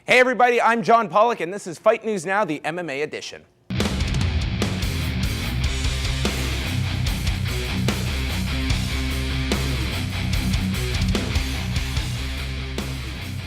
Hey everybody, I'm John Pollock and this is Fight News Now, the MMA edition.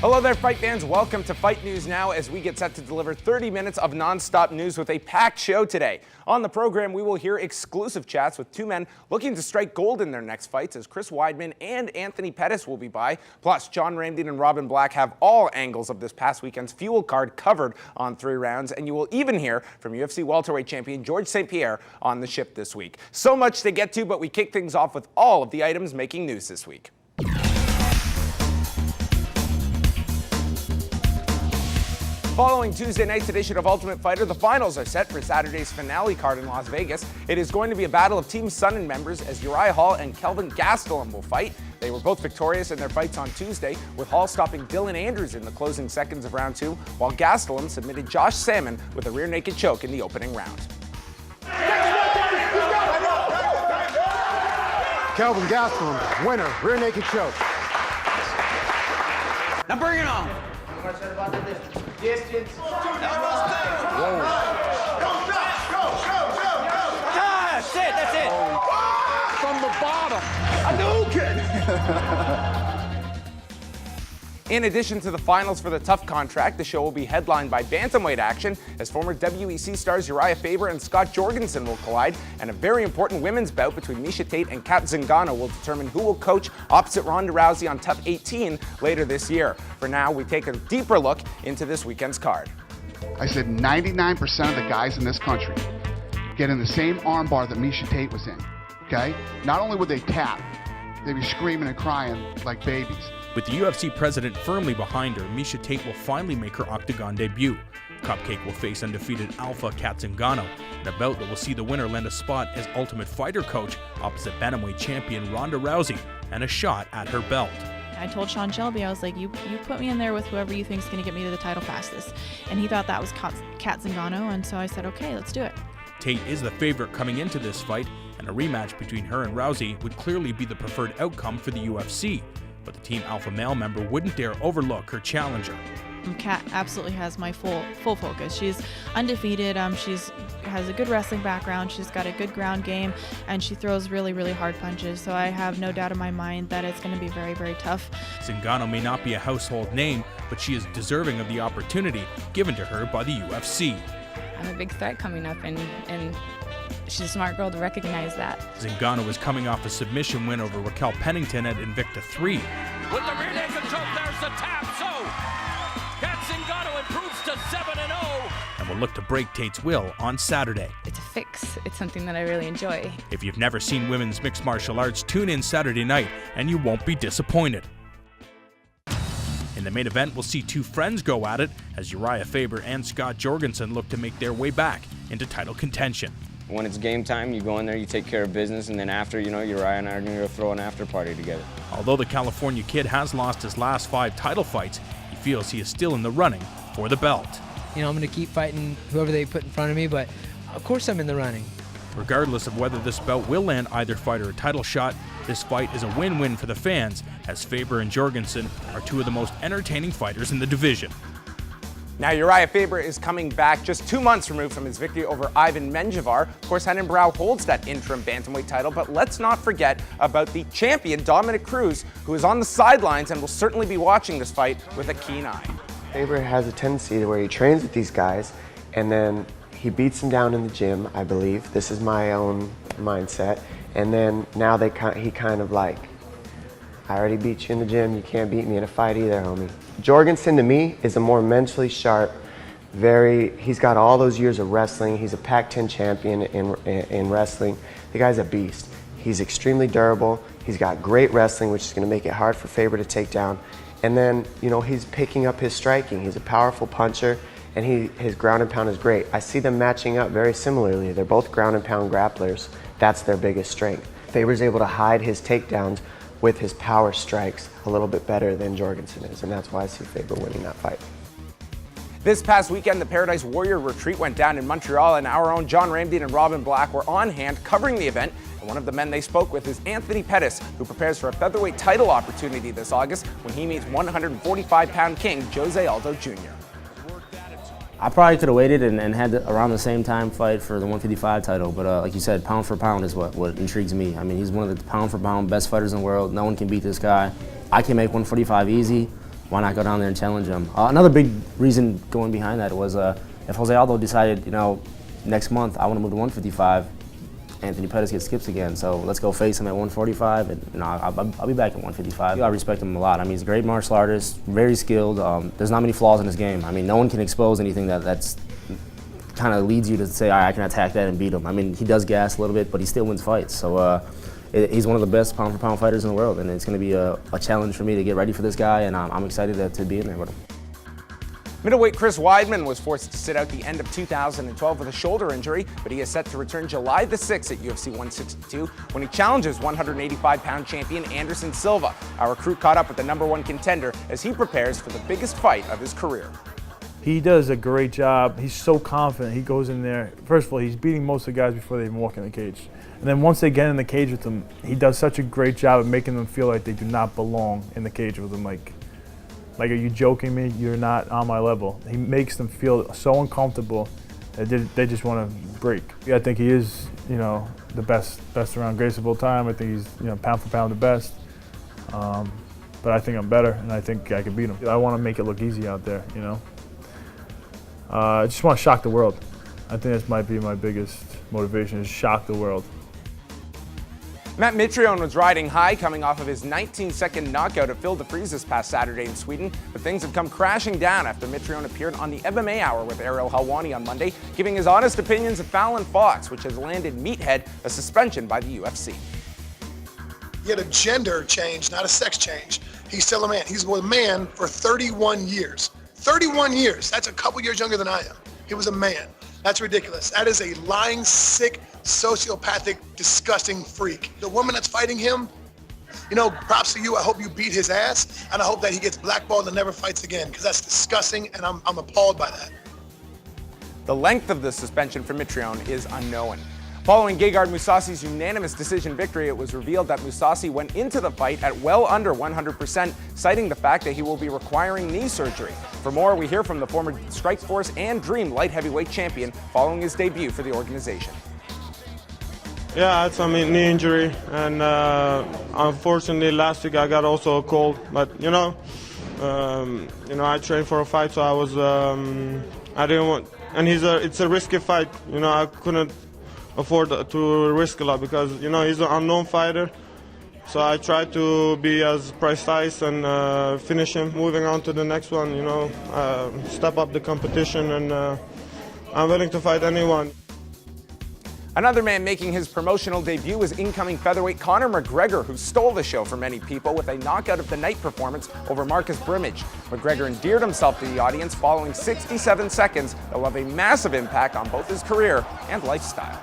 Hello there, fight fans. Welcome to Fight News Now as we get set to deliver 30 minutes of non-stop news with a packed show today. On the program, we will hear exclusive chats with two men looking to strike gold in their next fights as Chris Weidman and Anthony Pettis will be by. Plus, John Ramsden and Robin Black have all angles of this past weekend's Fuel card covered on 3 rounds, and you will even hear from UFC welterweight champion George St-Pierre on the ship this week. So much to get to, but we kick things off with all of the items making news this week. Following Tuesday night's edition of Ultimate Fighter, the finals are set for Saturday's finale card in Las Vegas. It is going to be a battle of Team Sonnen members as Uriah Hall and Kelvin Gastelum will fight. They were both victorious in their fights on Tuesday, with Hall stopping Dylan Andrews in the closing seconds of round 2, while Gastelum submitted Josh Salmon with a rear naked choke in the opening round. Kelvin Gastelum, winner, rear naked choke. Now bring it on. Distance. Whoa. That's it. From the bottom. In addition to the finals for the tough contract, the show will be headlined by bantamweight action as former WEC stars Uriah Faber and Scott Jorgenson will collide, and a very important women's bout between Misha Tate and Kat Zingano will determine who will coach opposite Ronda Rousey on TUF 18 later this year. For now, we take a deeper look into this weekend's card. I said 99% of the guys in this country get in the same armbar that Misha Tate was in, okay? Not only would they tap, they'd be screaming and crying like babies. With the UFC president firmly behind her, Misha Tate will finally make her octagon debut. Cupcake will face undefeated Alpha Kat Zingano in a bout that will see the winner land a spot as Ultimate Fighter coach opposite bantamweight champion Ronda Rousey and a shot at her belt. I told Sean Shelby, I was like, you put me in there with whoever you think is going to get me to the title fastest. And he thought that was Kat Zingano, and so I said, okay, let's do it. Tate is the favorite coming into this fight, and a rematch between her and Rousey would clearly be the preferred outcome for the UFC. But the Team Alpha male member wouldn't dare overlook her challenger. Kat absolutely has my full focus. She's undefeated. She has a good wrestling background. She's got a good ground game, and she throws really, really hard punches. So I have no doubt in my mind that it's going to be very, very tough. Zingano may not be a household name, but she is deserving of the opportunity given to her by the UFC. I'm a big threat coming up, and she's a smart girl to recognize that. Zingano is coming off a submission win over Raquel Pennington at Invicta 3. With the rear naked choke, there's the tap. So, Kat Zingano improves to 7-0. And will look to break Tate's will on Saturday. It's a fix. It's something that I really enjoy. If you've never seen women's mixed martial arts, tune in Saturday night and you won't be disappointed. In the main event, we'll see two friends go at it as Uriah Faber and Scott Jorgenson look to make their way back into title contention. When it's game time, you go in there, you take care of business, and then after, Uriah and I are going to throw an after party together. Although the California kid has lost his last 5 title fights, he feels he is still in the running for the belt. I'm going to keep fighting whoever they put in front of me, but of course I'm in the running. Regardless of whether this bout will land either fighter a title shot, this fight is a win-win for the fans, as Faber and Jorgenson are two of the most entertaining fighters in the division. Now, Uriah Faber is coming back just 2 months removed from his victory over Ivan Menjivar. Of course, Henan Brow holds that interim bantamweight title, but let's not forget about the champion, Dominic Cruz, who is on the sidelines and will certainly be watching this fight with a keen eye. Faber has a tendency to where he trains with these guys, and then he beats them down in the gym, I believe. This is my own mindset. And then now he kind of like, I already beat you in the gym, you can't beat me in a fight either, homie. Jorgenson, to me, is a more mentally sharp, he's got all those years of wrestling. He's a Pac-10 champion in wrestling. The guy's a beast. He's extremely durable. He's got great wrestling, which is going to make it hard for Faber to take down. And then, he's picking up his striking. He's a powerful puncher, and his ground and pound is great. I see them matching up very similarly. They're both ground and pound grapplers. That's their biggest strength. Faber's able to hide his takedowns with his power strikes a little bit better than Jorgenson is, and that's why I see Faber winning that fight. This past weekend, the Paradise Warrior Retreat went down in Montreal, and our own John Ramsden and Robin Black were on hand covering the event. And one of the men they spoke with is Anthony Pettis, who prepares for a featherweight title opportunity this August when he meets 145-pound king Jose Aldo Jr. I probably could have waited and had around the same time fight for the 155 title, but like you said, pound for pound is what intrigues me. I mean, he's one of the pound for pound best fighters in the world. No one can beat this guy. I can make 145 easy. Why not go down there and challenge him? Another big reason going behind that was if Jose Aldo decided, next month I want to move to 155, Anthony Pettis gets skips again, so let's go face him at 145, and I'll be back at 155. I respect him a lot. I mean, he's a great martial artist, very skilled. There's not many flaws in his game. I mean, no one can expose anything that's kind of leads you to say, all right, I can attack that and beat him. I mean, he does gas a little bit, but he still wins fights. So he's one of the best pound for pound fighters in the world, and it's going to be a challenge for me to get ready for this guy, and I'm excited to be in there with him. Middleweight Chris Weidman was forced to sit out the end of 2012 with a shoulder injury, but he is set to return July the 6th at UFC 162 when he challenges 185-pound champion Anderson Silva. Our crew caught up with the #1 contender as he prepares for the biggest fight of his career. He does a great job. He's so confident. He goes in there. First of all, he's beating most of the guys before they even walk in the cage. And then once they get in the cage with him, he does such a great job of making them feel like they do not belong in the cage with him. Like, are you joking me? You're not on my level. He makes them feel so uncomfortable that they just want to break. I think he is, the best around, greatest of all time. I think he's, pound for pound the best. But I think I'm better, and I think I can beat him. I want to make it look easy out there, I just want to shock the world. I think this might be my biggest motivation, is shock the world. Matt Mitrione was riding high coming off of his 19-second knockout of Phil DeFries this past Saturday in Sweden, but things have come crashing down after Mitrione appeared on the MMA Hour with Ariel Helwani on Monday, giving his honest opinions of Fallon Fox, which has landed Meathead a suspension by the UFC. He had a gender change, not a sex change. He's still a man. He's a man for 31 years. 31 years. That's a couple years younger than I am. He was a man. That's ridiculous. That is a lying, sick, sociopathic, disgusting freak. The woman that's fighting him, props to you. I hope you beat his ass, and I hope that he gets blackballed and never fights again, because that's disgusting, and I'm appalled by that. The length of the suspension for Mitrione is unknown. Following Gegard Mousasi's unanimous decision victory, it was revealed that Mousasi went into the fight at well under 100%, citing the fact that he will be requiring knee surgery. For more, we hear from the former Strikeforce and Dream light heavyweight champion following his debut for the organization. Yeah, I had some knee injury, and unfortunately last week I got also a cold. But I trained for a fight, so I was I didn't want, and it's a risky fight. I couldn't afford to risk a lot because he's an unknown fighter. So I tried to be as precise and finish him. Moving on to the next one, step up the competition, and I'm willing to fight anyone. Another man making his promotional debut is incoming featherweight Conor McGregor, who stole the show for many people with a knockout of the night performance over Marcus Brimage. McGregor endeared himself to the audience following 67 seconds that will have a massive impact on both his career and lifestyle.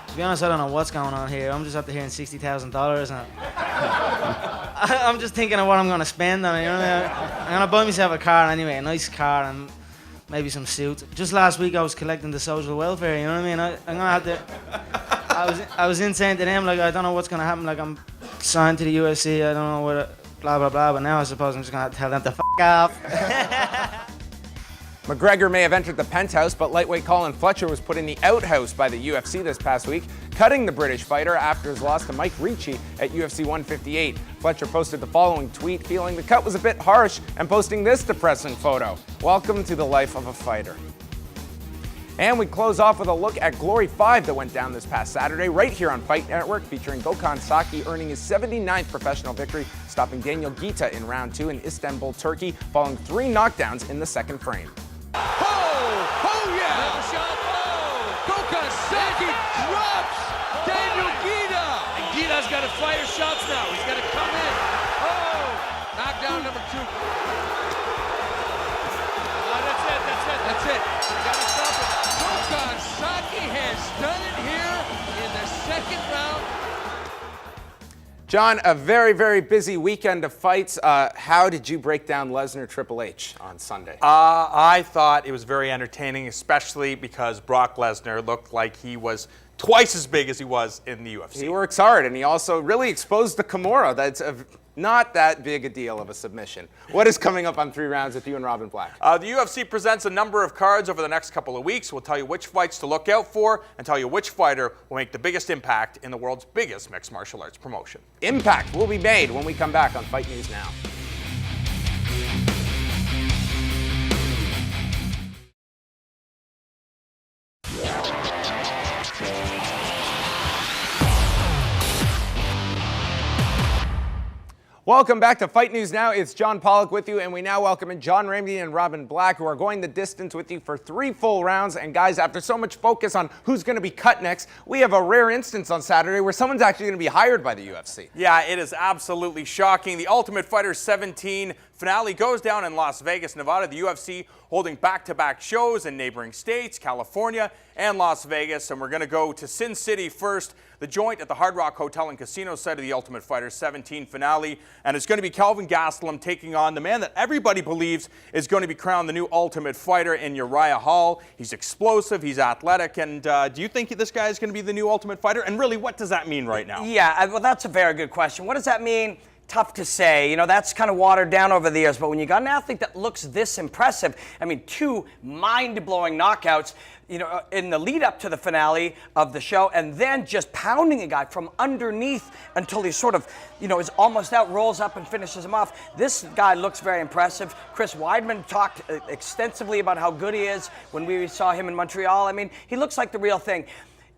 To be honest, I don't know what's going on here. I'm just after hearing $60,000, and I'm just thinking of what I'm going to spend on it. I'm going to buy myself a car anyway, a nice car, and maybe some suits. Just last week I was collecting the social welfare, you know what I mean? I'm gonna have to. I was insane to them, like I don't know what's gonna happen. Like I'm signed to the UFC, I don't know what, blah blah blah. But now I suppose I'm just gonna have to tell them to f off. McGregor may have entered the penthouse, but lightweight Colin Fletcher was put in the outhouse by the UFC this past week, cutting the British fighter after his loss to Mike Ricci at UFC 158. Fletcher posted the following tweet, feeling the cut was a bit harsh, and posting this depressing photo. Welcome to the life of a fighter. And we close off with a look at Glory 5 that went down this past Saturday, right here on Fight Network, featuring Gökhan Saki earning his 79th professional victory, stopping Daniel Gita in round 2 in Istanbul, Turkey, following 3 knockdowns in the second frame. Oh yeah! Gökhan Saki drops Daniel Gita! And Gita's got to fire shots now. He's got to come in. Oh! Knockdown number 2. That's it. You got to stop it. Gökhan Saki has done it here in the second round. John, a very, very busy weekend of fights. How did you break down Lesnar Triple H on Sunday? I thought it was very entertaining, especially because Brock Lesnar looked like he was twice as big as he was in the UFC. He works hard, and he also really exposed the Kimura. That's not that big a deal of a submission. What is coming up on 3 Rounds with you and Robin Black? The UFC presents a number of cards over the next couple of weeks. We'll tell you which fights to look out for and tell you which fighter will make the biggest impact in the world's biggest mixed martial arts promotion. Impact will be made when we come back on Fight News Now. Welcome back to Fight News Now. It's John Pollock with you, and we now welcome in John Ramsey and Robin Black, who are going the distance with you for 3 full rounds. And guys, after so much focus on who's going to be cut next, we have a rare instance on Saturday where someone's actually going to be hired by the UFC. Yeah, it is absolutely shocking. The Ultimate Fighter 17 finale goes down in Las Vegas, Nevada. The UFC holding back-to-back shows in neighboring states, California and Las Vegas. And we're going to go to Sin City first, the joint at the Hard Rock Hotel and Casino site of the Ultimate Fighter 17 finale. And it's going to be Kelvin Gastelum taking on the man that everybody believes is going to be crowned the new Ultimate Fighter in Uriah Hall. He's explosive, he's athletic. And do you think this guy is going to be the new Ultimate Fighter? And really, what does that mean right now? Yeah, well, that's a very good question. What does that mean? Tough to say. You know, that's kind of watered down over the years. But when you got an athlete that looks this impressive, I mean, 2 mind-blowing knockouts, you know, in the lead up to the finale of the show, and then just pounding a guy from underneath until he sort of, you know, is almost out, rolls up and finishes him off. This guy looks very impressive. Chris Weidman talked extensively about how good he is when we saw him in Montreal. I mean, he looks like the real thing.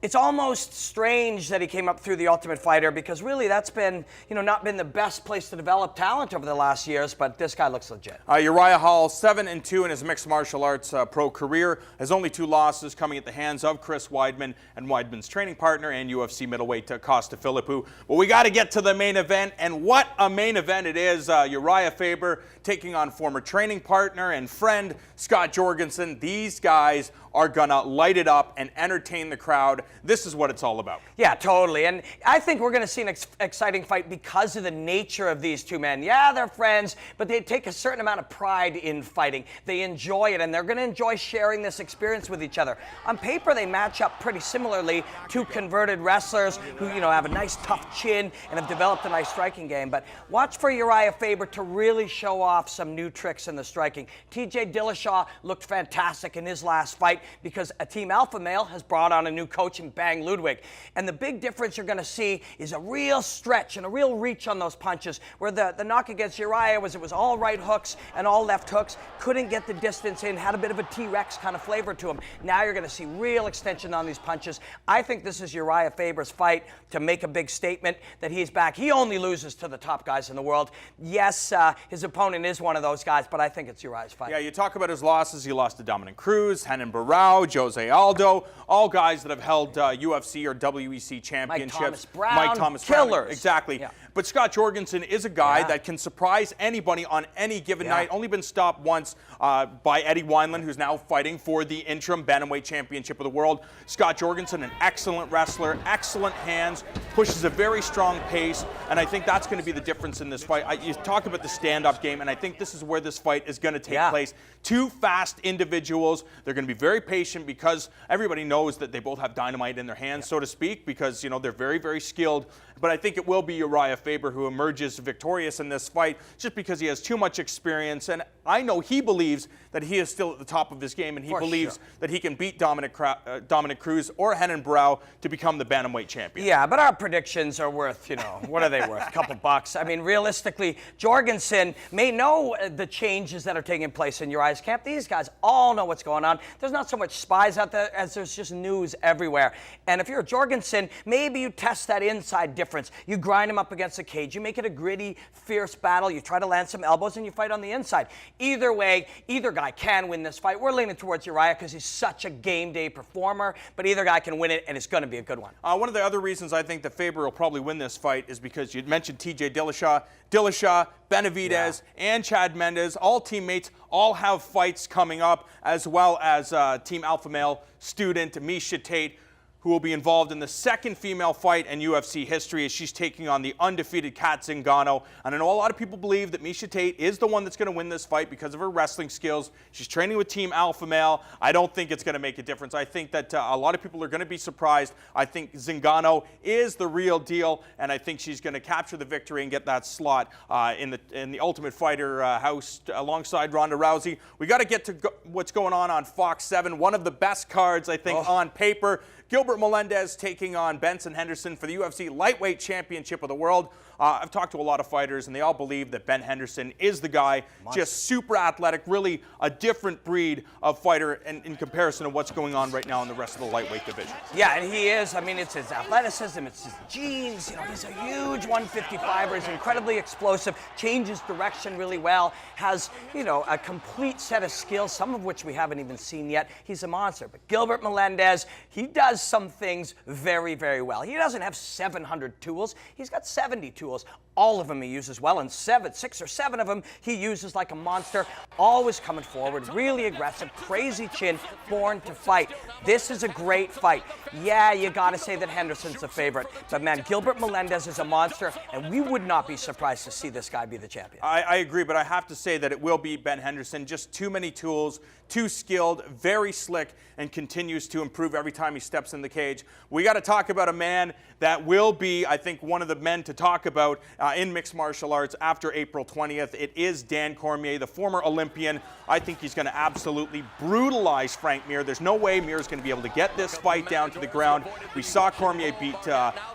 It's almost strange that he came up through the Ultimate Fighter, because really that's been, you know, not been the best place to develop talent over the last years, but this guy looks legit. Uriah Hall, 7-2 in his mixed martial arts pro career, has only 2 losses coming at the hands of Chris Weidman and Weidman's training partner and UFC middleweight Costa Philippou. But we got to get to the main event, and what a main event it is. Uriah Faber taking on former training partner and friend Scott Jorgenson. These guys are gonna light it up and entertain the crowd. This is what it's all about. Yeah, totally. And I think we're going to see an exciting fight because of the nature of these 2 men. Yeah, they're friends, but they take a certain amount of pride in fighting. They enjoy it, and they're going to enjoy sharing this experience with each other. On paper, they match up pretty similarly. 2 converted wrestlers who, you know, have a nice tough chin and have developed a nice striking game. But watch for Uriah Faber to really show off some new tricks in the striking. TJ Dillashaw looked fantastic in his last fight because a Team Alpha Male has brought on a new coach in Bang Ludwig. And the big difference you're going to see is a real stretch and a real reach on those punches, where the knock against Uriah was all right hooks and all left hooks, couldn't get the distance in, had a bit of a T-Rex kind of flavor to him. Now you're going to see real extension on these punches. I think this is Uriah Faber's fight to make a big statement that he's back. He only loses to the top guys in the world. Yes, his opponent is one of those guys, but I think it's Uriah's fight. Yeah, you talk about his losses. He lost to Dominic Cruz, Renan Barão, Jose Aldo, all guys that have held UFC or WEC championships. Mike Thomas Brown, killers. Exactly. Yeah. But Scott Jorgenson is a guy that can surprise anybody on any given night. Only been stopped once by Eddie Wineland, who's now fighting for the interim bantamweight championship of the world. Scott Jorgenson, an excellent wrestler, excellent hands, pushes a very strong pace, and I think that's going to be the difference in this fight. You talk about the stand-up game, and I think this is where this fight is going to take place. 2 fast individuals. They're going to be very patient because everybody knows that they both have dynamite in their hands, so to speak, because, you know, they're very, very skilled. But I think it will be Uriah Faber who emerges victorious in this fight just because he has too much experience. And I know he believes that he is still at the top of his game, and he believes that he can beat Dominic Cruz or Renan Barão to become the bantamweight champion. Yeah, but our predictions are worth, you know, what are they worth? A couple bucks. I mean, realistically, Jorgenson may know the changes that are taking place in Uriah's camp. These guys all know what's going on. There's not so much spies out there as there's just news everywhere. And if you're Jorgenson, maybe you test that inside difference. You grind him up against the cage. You make it a gritty, fierce battle. You try to land some elbows, and you fight on the inside. Either way, either guy can win this fight. We're leaning towards Uriah because he's such a game day performer, but either guy can win it, and it's going to be a good one. One of the other reasons I think that Faber will probably win this fight is because you mentioned TJ Dillashaw, Benavidez, and Chad Mendes, all teammates, all have fights coming up, as well as Team Alpha Male student Misha Tate. who will be involved in the second female fight in UFC history as she's taking on the undefeated Kat Zingano. And I know a lot of people believe that Misha Tate is the one that's going to win this fight because of her wrestling skills. She's training with Team Alpha Male. I don't think it's going to make a difference. I think that a lot of people are going to be surprised. I think Zingano is the real deal, and I think she's going to capture the victory and get that slot in the Ultimate Fighter house alongside Ronda Rousey. We got to get to what's going on Fox 7. One of the best cards, I think, on paper. Gilbert Melendez taking on Benson Henderson for the UFC Lightweight Championship of the World. I've talked to a lot of fighters, and they all believe that Ben Henderson is the guy. Just super athletic, really a different breed of fighter in comparison to what's going on right now in the rest of the lightweight division. Yeah, and he is. I mean, it's his athleticism, it's his genes. You know, he's a huge 155er. He's incredibly explosive, changes direction really well, has, you know, a complete set of skills, some of which we haven't even seen yet. He's a monster. But Gilbert Melendez, he does some things very, very well. He doesn't have 700 tools. He's got 70 tools. All of them he uses well, and 6 or 7 of them he uses like a monster, always coming forward, really aggressive, crazy chin, born to fight. This is a great fight. Yeah, you got to say that Henderson's the favorite, but man, Gilbert Melendez is a monster, and we would not be surprised to see this guy be the champion. I agree, but I have to say that it will be Ben Henderson. Just too many tools, too skilled, very slick, and continues to improve every time he steps in the cage. We got to talk about a man that will be, I think, one of the men to talk about in mixed martial arts after April 20th. It is Dan Cormier, the former Olympian. I think he's going to absolutely brutalize Frank Mir. There's no way Mir's going to be able to get this fight down to the ground. We saw Cormier beat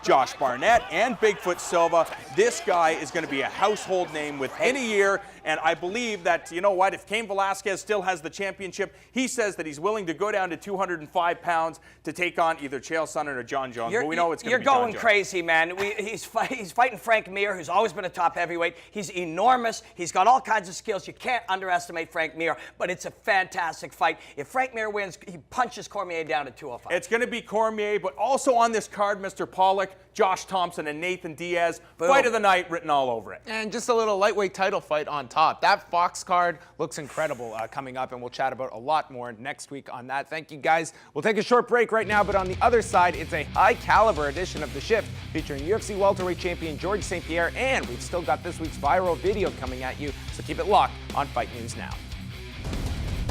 Josh Barnett and Bigfoot Silva. This guy is going to be a household name within a year, and I believe that, you know what, if Cain Velasquez still has the championship, he says that he's willing to go down to 205 pounds to take on either Chael Sonnen or John Jones. But we know it's going to be John Jones. You're going crazy, man. He's fighting Frank Mir, who's always been a top heavyweight. He's enormous. He's got all kinds of skills. You can't underestimate Frank Mir, but it's a fantastic fight. If Frank Mir wins, he punches Cormier down to 205. It's going to be Cormier, but also on this card, Mr. Pollock, Josh Thompson, and Nathan Diaz. Boom. Fight of the night written all over it. And just a little lightweight title fight on top. That Fox card looks incredible coming up, and we'll chat about a lot more next week on that. Thank you, guys. We'll take a short break right now, but on the other side, it's a high-caliber edition of The Shift featuring UFC welterweight champion George St-Pierre, and we've still got this week's viral video coming at you, so keep it locked on Fight News Now.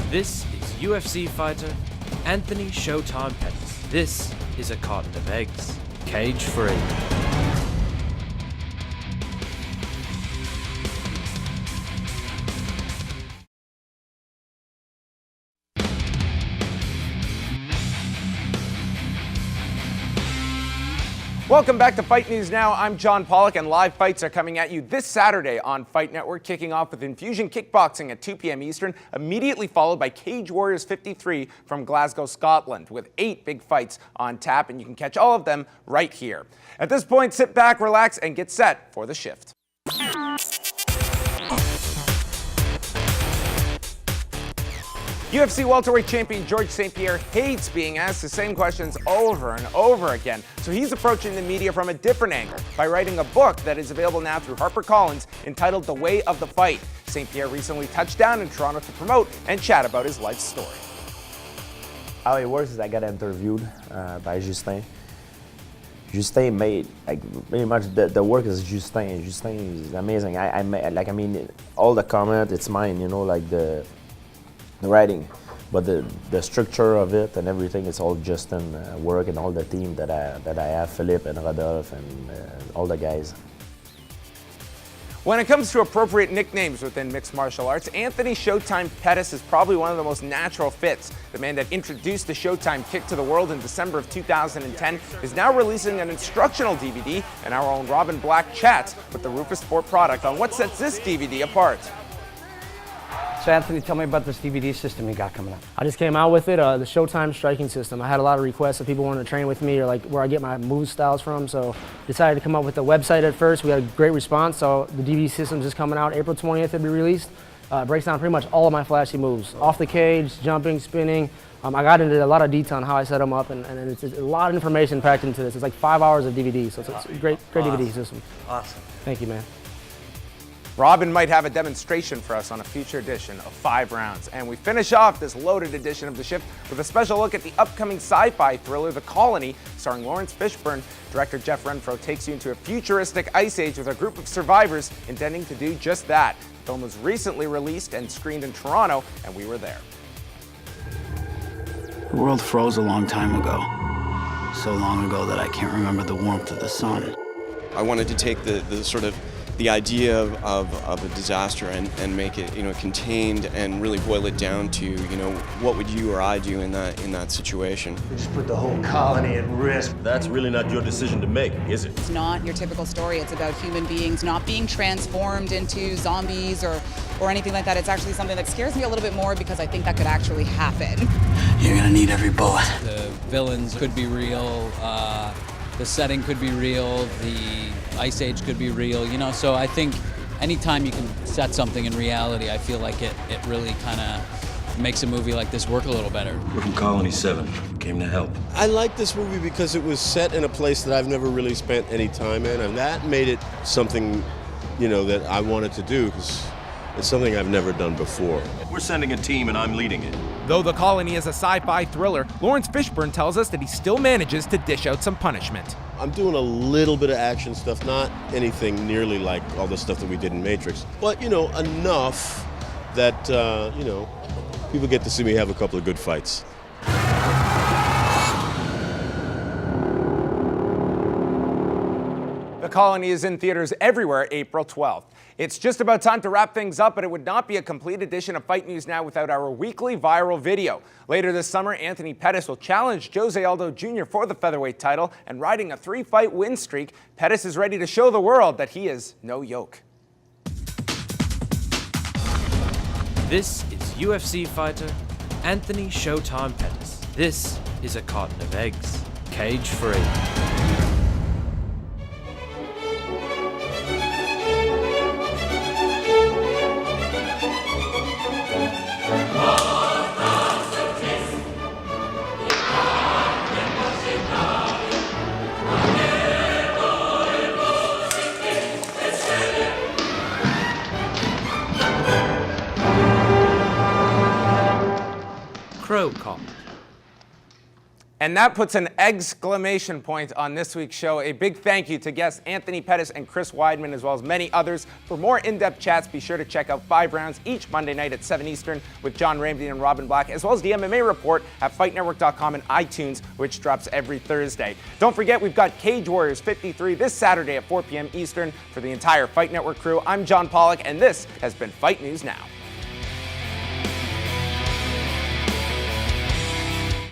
This is UFC fighter Anthony Showtime Pettis. This is a carton of eggs, cage-free. Welcome back to Fight News Now. I'm John Pollock, and live fights are coming at you this Saturday on Fight Network, kicking off with Infusion Kickboxing at 2 p.m. Eastern, immediately followed by Cage Warriors 53 from Glasgow, Scotland, with 8 big fights on tap, and you can catch all of them right here. At this point, sit back, relax, and get set for the shift. UFC welterweight champion George St-Pierre hates being asked the same questions over and over again, so he's approaching the media from a different angle by writing a book that is available now through HarperCollins entitled The Way of the Fight. St-Pierre recently touched down in Toronto to promote and chat about his life story. How it works is I got interviewed by Justin. Justin made, like, pretty much the work is Justin. Justin is amazing. I mean, all the comment, it's mine, you know, like the writing, but the structure of it and everything, it's all Justin work, and all the team that I have, Philippe and Rodolphe and all the guys. When it comes to appropriate nicknames within mixed martial arts, Anthony Showtime Pettis is probably one of the most natural fits. The man that introduced the Showtime kick to the world in December of 2010 is now releasing an instructional DVD, and our own Robin Black chats with the Rufus Sport product on what sets this DVD apart. So Anthony, tell me about this DVD system you got coming up. I just came out with it, the Showtime striking system. I had a lot of requests of people wanting to train with me, or like where I get my move styles from, so decided to come up with the website at first. We had a great response, so the DVD system is just coming out. April 20th it'll be released. Breaks down pretty much all of my flashy moves. Off the cage, jumping, spinning. I got into a lot of detail on how I set them up, and it's a lot of information packed into this. It's like 5 hours of DVD, so it's a great DVD system. Awesome. Thank you, man. Robin might have a demonstration for us on a future edition of 5 Rounds. And we finish off this loaded edition of The Shift with a special look at the upcoming sci-fi thriller The Colony, starring Lawrence Fishburne. Director Jeff Renfro takes you into a futuristic ice age with a group of survivors intending to do just that. The film was recently released and screened in Toronto, and we were there. The world froze a long time ago. So long ago that I can't remember the warmth of the sun. I wanted to take the sort of the idea of a disaster and make it, contained and really boil it down to, what would you or I do in that situation. We just put the whole colony at risk. That's really not your decision to make, is it? It's not your typical story. It's about human beings not being transformed into zombies or anything like that. It's actually something that scares me a little bit more because I think that could actually happen. You're gonna need every bullet. The villains could be real, the setting could be real, the ice age could be real, so I think anytime you can set something in reality, I feel like it really kind of makes a movie like this work a little better. We're from Colony 7, came to help. I like this movie because it was set in a place that I've never really spent any time in, and that made it something, that I wanted to do, because it's something I've never done before. We're sending a team and I'm leading it. Though The Colony is a sci-fi thriller, Lawrence Fishburne tells us that he still manages to dish out some punishment. I'm doing a little bit of action stuff, not anything nearly like all the stuff that we did in Matrix, but, enough that, people get to see me have a couple of good fights. The Colony is in theaters everywhere April 12th. It's just about time to wrap things up, but it would not be a complete edition of Fight News Now without our weekly viral video. Later this summer, Anthony Pettis will challenge Jose Aldo Jr. for the featherweight title, and riding a 3-fight win streak, Pettis is ready to show the world that he is no yoke. This is UFC fighter Anthony Showtime Pettis. This is a carton of eggs, cage free. Crow call. And that puts an exclamation point on this week's show. A big thank you to guests Anthony Pettis and Chris Weidman, as well as many others. For more in-depth chats, be sure to check out 5 Rounds each Monday night at 7 Eastern with John Ramsey and Robin Black, as well as the MMA Report at FightNetwork.com and iTunes, which drops every Thursday. Don't forget, we've got Cage Warriors 53 this Saturday at 4 p.m. Eastern. For the entire Fight Network crew, I'm John Pollock, and this has been Fight News Now.